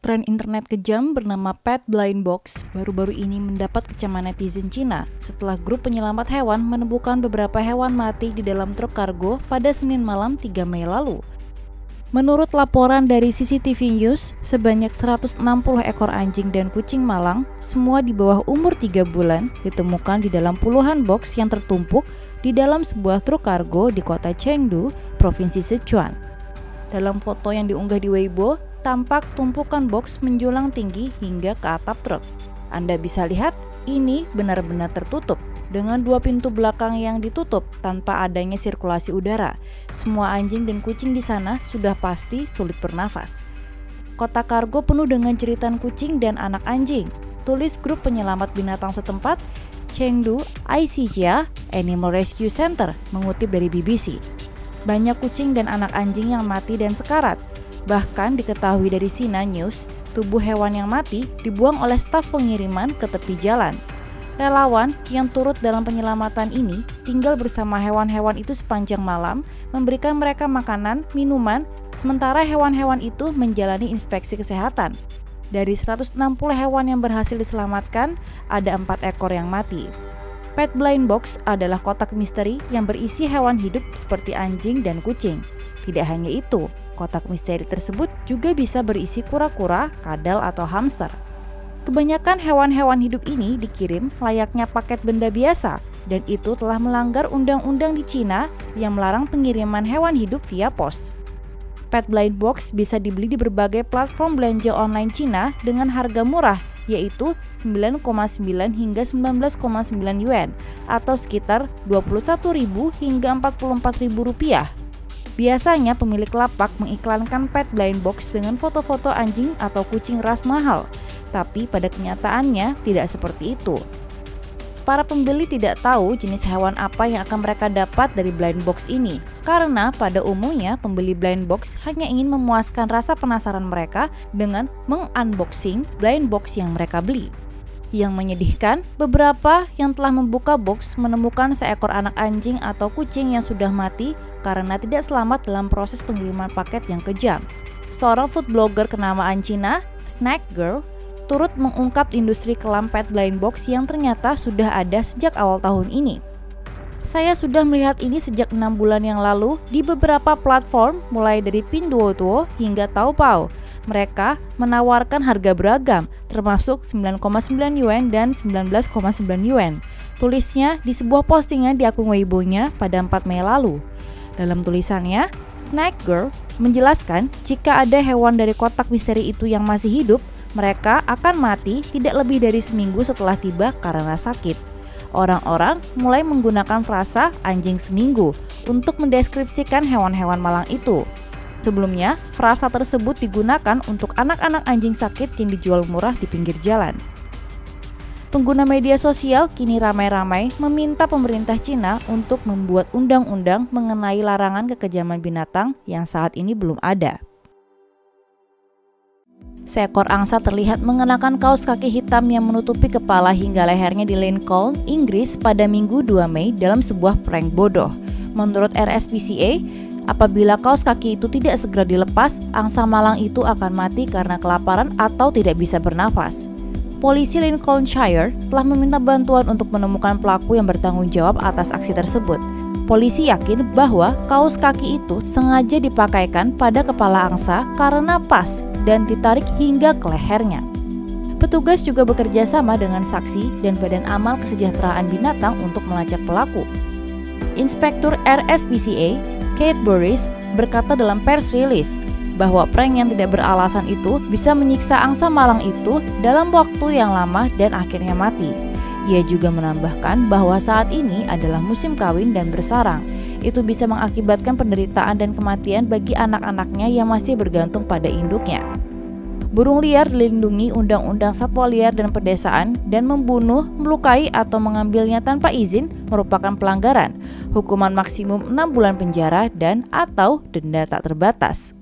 Tren internet kejam bernama Pet Blind Box baru-baru ini mendapat kecaman netizen Cina setelah grup penyelamat hewan menemukan beberapa hewan mati di dalam truk kargo pada Senin malam 3 Mei lalu. Menurut laporan dari CCTV News, sebanyak 160 ekor anjing dan kucing malang, semua di bawah umur 3 bulan, ditemukan di dalam puluhan box yang tertumpuk di dalam sebuah truk kargo di kota Chengdu, Provinsi Sichuan. Dalam foto yang diunggah di Weibo, tampak tumpukan box menjulang tinggi hingga ke atap truk. Anda bisa lihat, ini benar-benar tertutup dengan dua pintu belakang yang ditutup tanpa adanya sirkulasi udara. Semua anjing dan kucing di sana sudah pasti sulit bernafas. Kota kargo penuh dengan jeritan kucing dan anak anjing, tulis grup penyelamat binatang setempat Chengdu ICJia Animal Rescue Center mengutip dari BBC. Banyak kucing dan anak anjing yang mati dan sekarat. Bahkan diketahui dari Sina News, tubuh hewan yang mati dibuang oleh staf pengiriman ke tepi jalan. Relawan yang turut dalam penyelamatan ini tinggal bersama hewan-hewan itu sepanjang malam, memberikan mereka makanan, minuman, sementara hewan-hewan itu menjalani inspeksi kesehatan. Dari 160 hewan yang berhasil diselamatkan, ada 4 ekor yang mati. Pet Blind Box adalah kotak misteri yang berisi hewan hidup seperti anjing dan kucing. Tidak hanya itu, kotak misteri tersebut juga bisa berisi kura-kura, kadal, atau hamster. Kebanyakan hewan-hewan hidup ini dikirim layaknya paket benda biasa, dan itu telah melanggar undang-undang di Cina yang melarang pengiriman hewan hidup via pos. Pet Blind Box bisa dibeli di berbagai platform belanja online Cina dengan harga murah, yaitu 9,9 hingga 19,9 yuan atau sekitar 21.000 hingga 44.000 rupiah. Biasanya pemilik lapak mengiklankan Pet Blind Box dengan foto-foto anjing atau kucing ras mahal, tapi pada kenyataannya tidak seperti itu. Para pembeli tidak tahu jenis hewan apa yang akan mereka dapat dari blind box ini, karena pada umumnya pembeli blind box hanya ingin memuaskan rasa penasaran mereka dengan mengunboxing blind box yang mereka beli. Yang menyedihkan, beberapa yang telah membuka box menemukan seekor anak anjing atau kucing yang sudah mati karena tidak selamat dalam proses pengiriman paket yang kejam. Seorang food blogger kenamaan Cina, Snack Girl, turut mengungkap industri kelam Pet Blind Box yang ternyata sudah ada sejak awal tahun ini. Saya sudah melihat ini sejak 6 bulan yang lalu di beberapa platform mulai dari Pinduoduo hingga Taobao. Mereka menawarkan harga beragam, termasuk 9,9 yuan dan 19,9 yuan. Tulisnya di sebuah postingan di akun Weibo-nya pada 4 Mei lalu. Dalam tulisannya, Snack Girl menjelaskan jika ada hewan dari kotak misteri itu yang masih hidup, mereka akan mati tidak lebih dari seminggu setelah tiba karena sakit. Orang-orang mulai menggunakan frasa anjing seminggu untuk mendeskripsikan hewan-hewan malang itu. Sebelumnya, frasa tersebut digunakan untuk anak-anak anjing sakit yang dijual murah di pinggir jalan. Pengguna media sosial kini ramai-ramai meminta pemerintah Cina untuk membuat undang-undang mengenai larangan kekejaman binatang yang saat ini belum ada. Seekor angsa terlihat mengenakan kaos kaki hitam yang menutupi kepala hingga lehernya di Lincoln, Inggris pada Minggu 2 Mei dalam sebuah prank bodoh. Menurut RSPCA, apabila kaos kaki itu tidak segera dilepas, angsa malang itu akan mati karena kelaparan atau tidak bisa bernafas. Polisi Lincolnshire telah meminta bantuan untuk menemukan pelaku yang bertanggung jawab atas aksi tersebut. Polisi yakin bahwa kaos kaki itu sengaja dipakaikan pada kepala angsa karena pas dan ditarik hingga ke lehernya. Petugas juga bekerja sama dengan saksi dan Badan Amal Kesejahteraan Binatang untuk melacak pelaku. Inspektur RSPCA, Kate Burris, berkata dalam pers release bahwa prank yang tidak beralasan itu bisa menyiksa angsa malang itu dalam waktu yang lama dan akhirnya mati. Ia juga menambahkan bahwa saat ini adalah musim kawin dan bersarang. Itu bisa mengakibatkan penderitaan dan kematian bagi anak-anaknya yang masih bergantung pada induknya. Burung liar dilindungi Undang-Undang Satwa Liar dan Pedesaan, dan membunuh, melukai, atau mengambilnya tanpa izin merupakan pelanggaran. Hukuman maksimum 6 bulan penjara dan atau denda tak terbatas.